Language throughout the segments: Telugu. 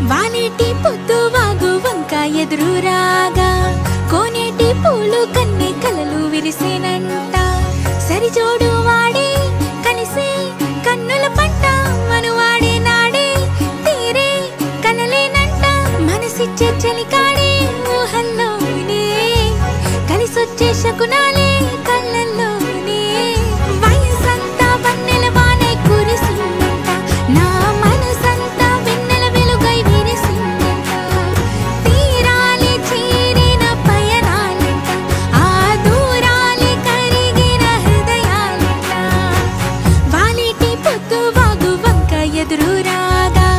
వానేటి పొద్దు వాగు వంక ఎదురు రాగా కోనేటి పూలు కన్నె కలలు విరిసేనంట సరిజోడు వాడే కలిసే కన్నుల పంట మనువాడే నాడే తీరే కలలేనంట మనసిచ్చే చలికాడే ఊహల్లోనే కలిసొచ్చే శకునాలే కళ్ళల్లోనే వయసంతా వన్నెల వానై కురిసిందంట నా మనసంతా వెన్నెల వెలుగై విరిసిందంట తీరాలే చేరిన పయనాలంట ఆ దూరాలే కరిగిన హృదయాలంట వాలేటి పొద్దు వాగు వంక ఎదురు రాగా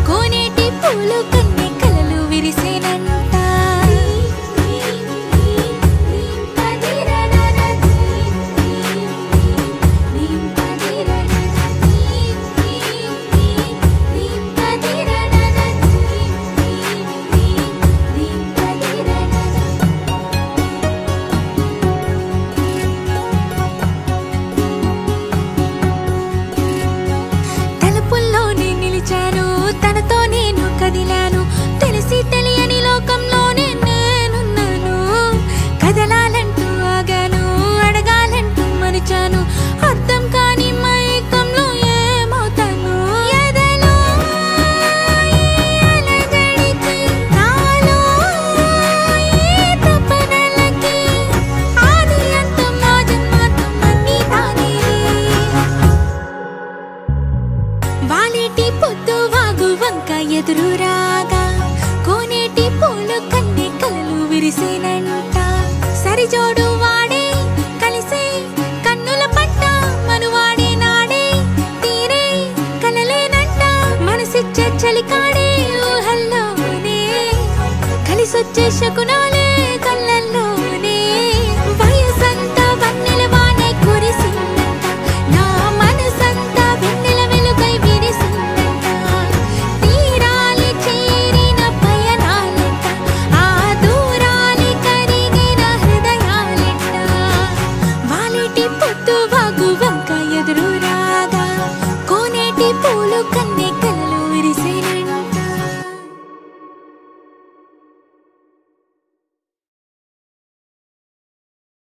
కోనేటి పూలు కన్నె కలలు విరిసేనంట తలుపుల్లోనే నిలిచాను తనతో నేను కదిలాను తెలిసి తెలియని లోకంలోనే నేనున్నాను కదలాలంటూ ఆగాను అడగాలంటూ మరిచాను అర్థం కాని మైకంలో ఏమవుతాను ఎదలో ఈ అలజడికి నాలో ఈ తపనలకి ఆది అంతం నా జన్మాంతం అన్నీ తానే వాలేటి పొద్దు వాగు వంక ఎదురు రాగా కోనేటి పూలు కన్నె కలలు విరిసేనంట సరిజోడు వాడే కలిసే కన్నుల పంట మనువాడే నాడే తీరే కలలేనంట మనసిచ్చే చలికాడే ఊహల్లోనే కలిసొచ్చే శకునాలే